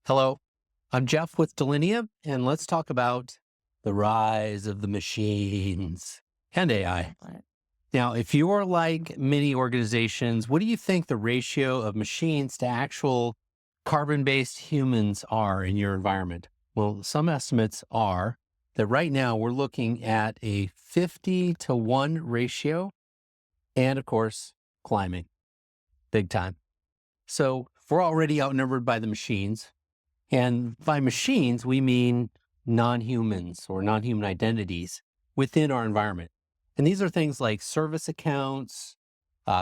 Hello, I'm Jeff with Delinea, and let's talk about the rise of the machines and AI. Right. Now, if you are like many organizations, what do you think the ratio of machines to actual carbon-based humans are in your environment? Well, some estimates are that right now we're looking at a 50 to 1 ratio, and of course, climbing big time. So if we're already outnumbered by the machines. And by machines, we mean non-humans or non-human identities within our environment. And these are things like service accounts,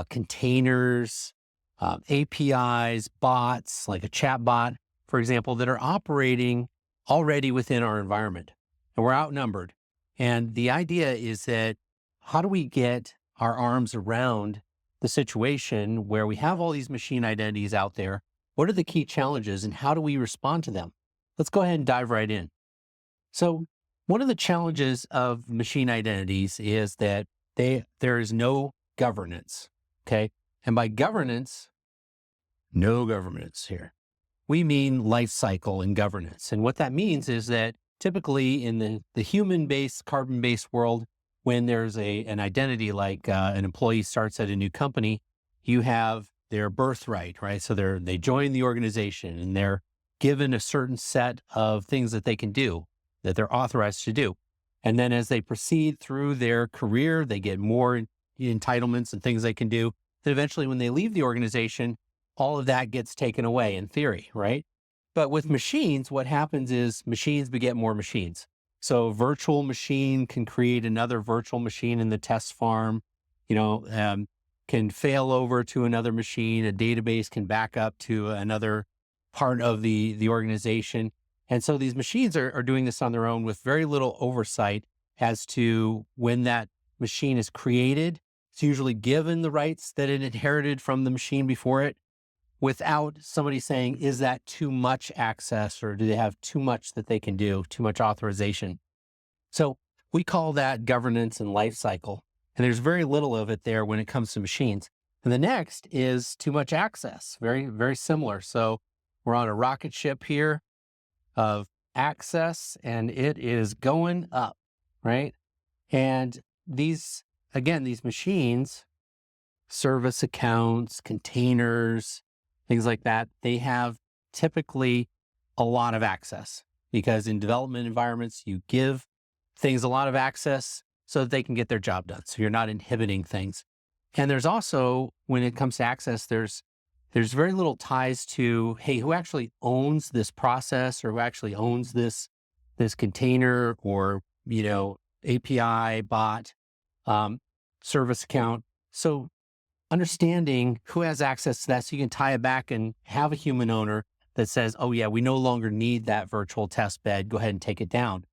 containers, APIs, bots, like a chat bot, for example, that are operating already within our environment. And we're outnumbered. And the idea is that how do we get our arms around the situation where we have all these machine identities out there? What are the key challenges and how do we respond to them? Let's go ahead and dive right in. So, one of the challenges of machine identities is that there is no governance. Okay. And by governance, no governance here. We mean life cycle and governance. And what that means is that typically in the human-based, carbon-based world, when there's an identity like an employee starts at a new company, you have their birthright, right? So they join the organization and they're given a certain set of things that they can do, that they're authorized to do. And then as they proceed through their career, they get more entitlements and things they can do. Then eventually when they leave the organization, all of that gets taken away in theory, right? But with machines, what happens is machines beget more machines. So a virtual machine can create another virtual machine in the test farm, can fail over to another machine. A database can back up to another part of the organization. And so these machines are doing this on their own with very little oversight as to when that machine is created. It's usually given the rights that it inherited from the machine before it, without somebody saying, is that too much access or do they have too much that they can do, too much authorization? So we call that governance and life cycle. And there's very little of it there when it comes to machines. And the next is too much access, very, very similar. So we're on a rocket ship here of access and it is going up, right? And these machines, service accounts, containers, things like that, they have typically a lot of access because in development environments, you give things a lot of access so that they can get their job done. So you're not inhibiting things. And there's also, when it comes to access, there's very little ties to, hey, who actually owns this process or who actually owns this container or, API, bot, service account. So understanding who has access to that so you can tie it back and have a human owner that says, oh yeah, we no longer need that virtual test bed. Go ahead and take it down.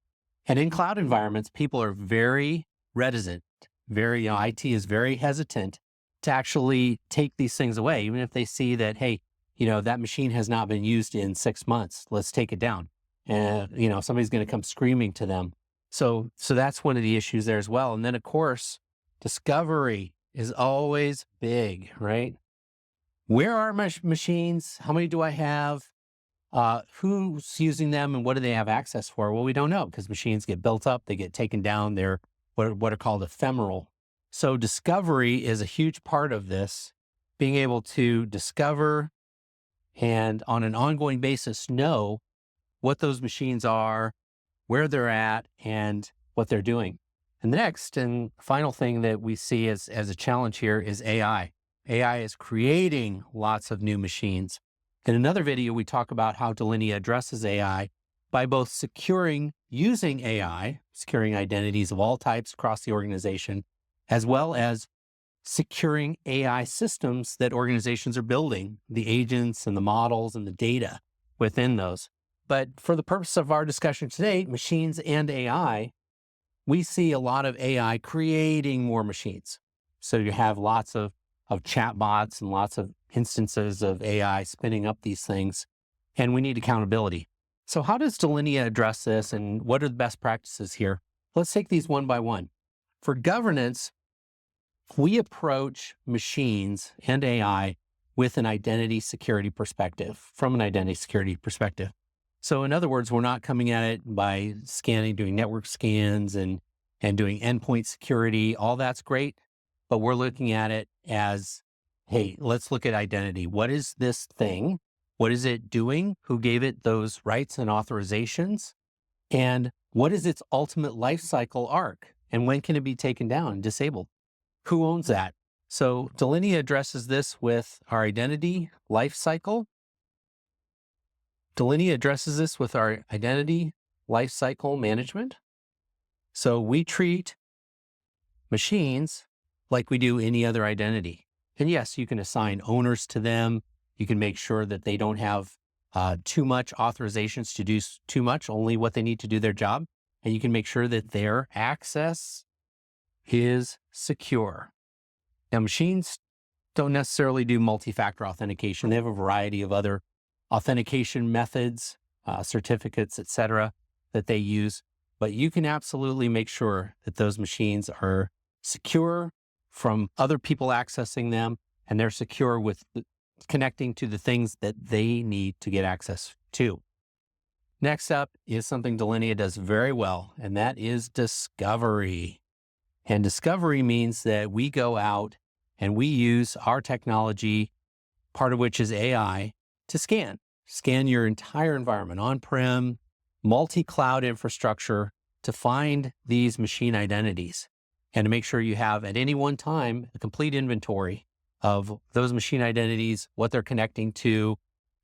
And in cloud environments, people are very reticent, IT is very hesitant to actually take these things away, even if they see that, hey, that machine has not been used in 6 months. Let's take it down. And, somebody's going to come screaming to them. So that's one of the issues there as well. And then of course, discovery is always big, right? Where are my machines? How many do I have? Who's using them and what do they have access for? Well, we don't know because machines get built up, they get taken down. They're what are called ephemeral. So discovery is a huge part of this, being able to discover and on an ongoing basis know what those machines are, where they're at, and what they're doing. And the next and final thing that we see as a challenge here is AI. AI is creating lots of new machines. In another video, we talk about how Delinea addresses AI by both securing using AI, securing identities of all types across the organization, as well as securing AI systems that organizations are building, the agents and the models and the data within those. But for the purpose of our discussion today, machines and AI, we see a lot of AI creating more machines. So you have lots of chatbots and lots of instances of AI spinning up these things, and we need accountability. So how does Delinea address this and what are the best practices here? Let's take these one by one. For governance, we approach machines and AI with an identity security perspective, from an identity security perspective. So in other words, we're not coming at it by scanning, doing network scans and doing endpoint security. All that's great, but we're looking at it as, hey, let's look at identity. What is this thing? What is it doing? Who gave it those rights and authorizations? And what is its ultimate life cycle arc? And when can it be taken down and disabled? Who owns that? So Delinea addresses this with our identity life cycle. Delinea addresses this with our identity lifecycle management. So we treat machines like we do any other identity. And yes, you can assign owners to them. You can make sure that they don't have too much authorizations to do too much, only what they need to do their job. And you can make sure that their access is secure. Now, machines don't necessarily do multi-factor authentication. They have a variety of other authentication methods, certificates, et cetera, that they use. But you can absolutely make sure that those machines are secure from other people accessing them, and they're secure with connecting to the things that they need to get access to. Next up is something Delinea does very well, and that is discovery. And discovery means that we go out and we use our technology, part of which is AI, to scan your entire environment, on-prem, multi-cloud infrastructure, to find these machine identities and to make sure you have at any one time a complete inventory of those machine identities, what they're connecting to,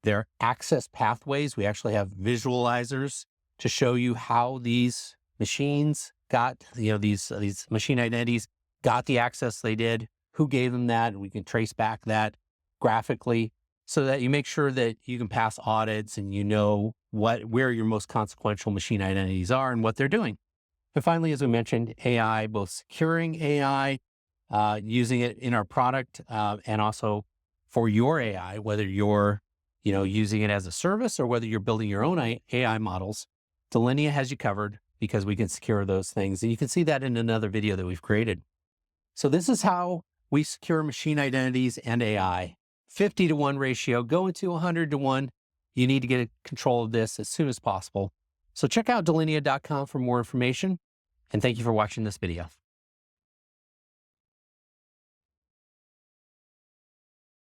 their access pathways. We actually have visualizers to show you how these machines got, these machine identities got the access they did, who gave them that, and we can trace back that graphically so that you make sure that you can pass audits and you know where your most consequential machine identities are and what they're doing. And finally, as we mentioned, AI, both securing AI, using it in our product, and also for your AI, whether you're using it as a service or whether you're building your own AI models. Delinea has you covered because we can secure those things. And you can see that in another video that we've created. So this is how we secure machine identities and AI. 50-to-1 ratio, going to 100-to-1. You need to get control of this as soon as possible. So check out delinea.com for more information. And thank you for watching this video.